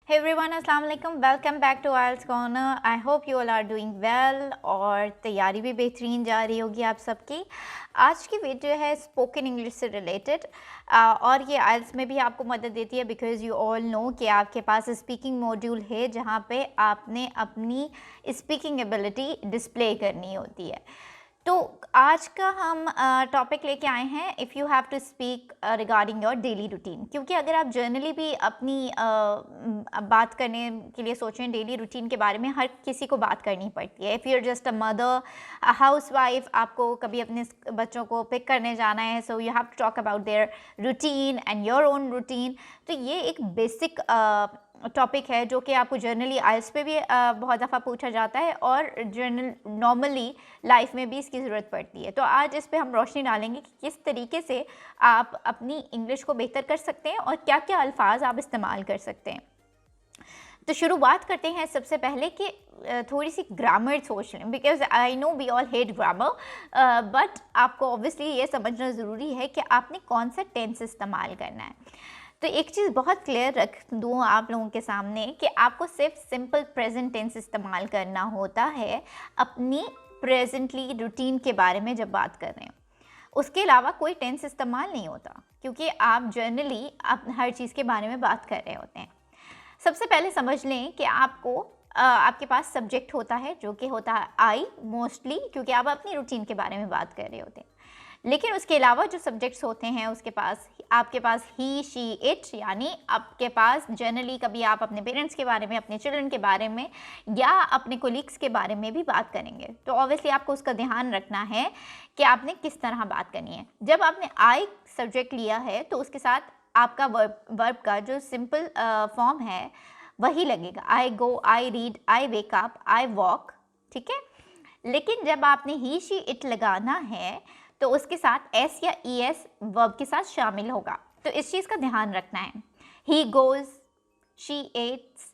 Hey everyone, अस्सलाम वालेकुम, welcome back to आइल्स corner. I hope you all are doing well और तैयारी भी बेहतरीन जा रही होगी आप सबकी। आज की वीडियो है स्पोकन इंग्लिश से रिलेटेड और ये आइल्स में भी आपको मदद देती है बिकॉज़ यू ऑल नो कि आपके पास स्पीकिंग मॉड्यूल है जहाँ पे आपने अपनी स्पीकिंग एबिलिटी डिस्प्ले करनी होती है। तो आज का हम टॉपिक लेके आए हैं if you have to speak regarding your daily routine, क्योंकि अगर आप जर्नली भी अपनी बात करने के लिए सोचें डेली रूटीन के बारे में, हर किसी को बात करनी पड़ती है। If you are just a mother, a housewife, आपको कभी अपने बच्चों को पिक करने जाना है, so you have to talk about their routine and your own routine. तो ये एक बेसिक टॉपिक है जो कि आपको जर्नली आइल्स पे भी बहुत दफ़ा पूछा जाता है और जर्नल नॉर्मली लाइफ में भी इसकी ज़रूरत पड़ती है। तो आज इस पे हम रोशनी डालेंगे कि किस तरीके से आप अपनी इंग्लिश को बेहतर कर सकते हैं और क्या क्या अल्फाज आप इस्तेमाल कर सकते हैं। तो शुरुआत करते हैं सबसे पहले कि थोड़ी सी ग्रामर सोच लें, because I know we all hate grammar, but आपको ऑब्वियसली ये समझना ज़रूरी है कि आपने कौन सा टेंस इस्तेमाल करना है। तो एक चीज़ बहुत क्लियर रख दूँ आप लोगों के सामने कि आपको सिर्फ सिंपल प्रेजेंट टेंस इस्तेमाल करना होता है अपनी प्रेजेंटली रूटीन के बारे में जब बात कर रहे हैं। उसके अलावा कोई टेंस इस्तेमाल नहीं होता, क्योंकि आप जर्नली आप हर चीज़ के बारे में बात कर रहे होते हैं। सबसे पहले समझ लें कि आपके पास सब्जेक्ट होता है जो कि होता है आई मोस्टली, क्योंकि आप अपनी रूटीन के बारे में बात कर रहे होते हैं। लेकिन उसके अलावा जो सब्जेक्ट्स होते हैं उसके पास आपके पास ही, शी, इट, यानी आपके पास जनरली कभी आप अपने पेरेंट्स के बारे में, अपने चिल्ड्रन के बारे में या अपने कोलीग्स के बारे में भी बात करेंगे। तो ऑब्वियसली आपको उसका ध्यान रखना है कि आपने किस तरह बात करनी है। जब आपने आई सब्जेक्ट लिया है तो उसके साथ आपका वर्ब का जो सिंपल फॉर्म है वही लगेगा। I go, I read, I wake up, I walk, ठीक है। लेकिन जब आपने ही, शी, इट लगाना है तो उसके साथ एस या ई एस वर्ब के साथ शामिल होगा। तो इस चीज़ का ध्यान रखना है। He goes, she eats.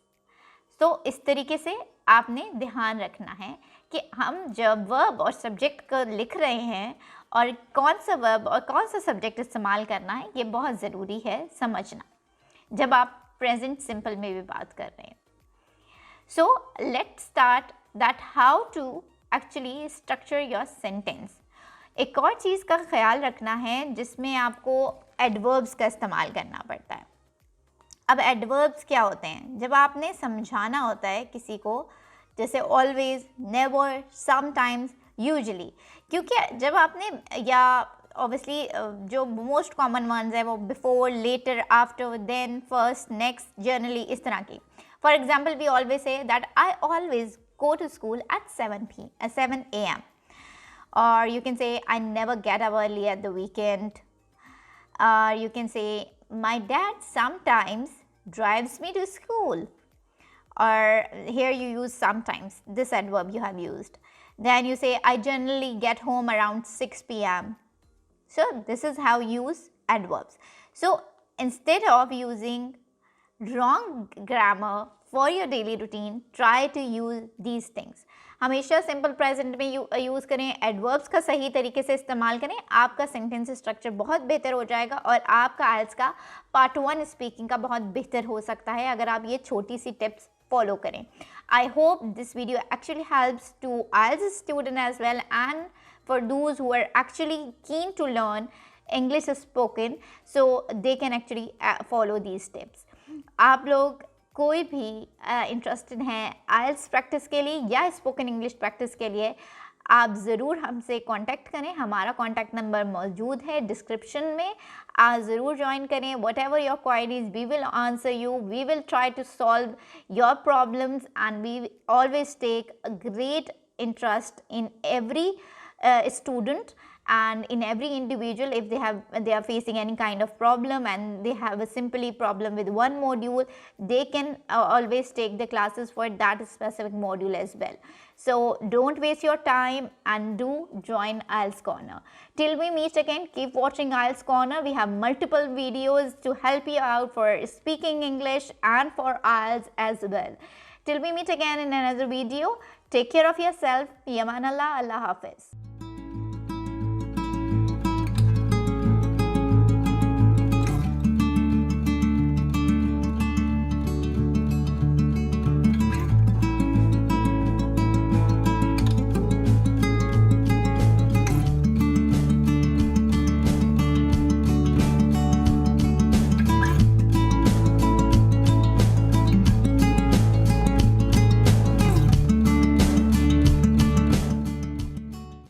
तो इस तरीके से आपने ध्यान रखना है कि हम जब वर्ब और सब्जेक्ट को लिख रहे हैं और कौन सा वर्ब और कौन सा सब्जेक्ट इस्तेमाल करना है, ये बहुत ज़रूरी है समझना जब आप प्रेजेंट सिंपल में भी बात कर रहे हैं। So let's start that how to actually structure your sentence. एक और चीज़ का ख्याल रखना है जिसमें आपको एडवर्ब्स का इस्तेमाल करना पड़ता है। अब एडवर्ब्स क्या होते हैं? जब आपने समझाना होता है किसी को, जैसे ऑलवेज, नेवर, समटाइम्स, यूजुअली, क्योंकि जब आपने या ऑब्वियसली जो मोस्ट कॉमन वंस है वो before, later, after, then, first, next, generally, इस तरह की। For example we always say that I always go to school at 7 AM. Or you can say I never get up early at the weekend. Or you can say my dad sometimes drives me to school. Or here you use sometimes, this adverb you have used. Then you say I generally get home around 6 p.m. So this is how you use adverbs. So instead of using wrong grammar for your daily routine, try to use these things. हमेशा simple present में use करें, adverbs का सही तरीके से इस्तेमाल करें, आपका सेंटेंस स्ट्रक्चर बहुत बेहतर हो जाएगा और आपका आइल्स का पार्ट 1 स्पीकिंग का बहुत बेहतर हो सकता है अगर आप ये छोटी सी टिप्स फॉलो करें। I hope this video actually helps to IELTS student as well and for those who are actually keen to learn English spoken, so they can actually follow these tips. आप लोग कोई भी interested हैं आइल्स practice के लिए या spoken English practice के लिए, आप ज़रूर हमसे कांटेक्ट करें। हमारा कांटेक्ट नंबर मौजूद है डिस्क्रिप्शन में, आप ज़रूर ज्वाइन करें। Whatever your queries we will answer you, we will try to solve your problems and we always take a great interest in every student and in every individual. If they are facing any kind of problem and they have a simply problem with one module, they can always take the classes for that specific module as well. So don't waste your time and do join IELTS Corner. Till we meet again, keep watching IELTS Corner. We have multiple videos to help you out for speaking English and for IELTS as well. Till we meet again in another video, take care of yourself. Yaman Allah, Allah Hafiz.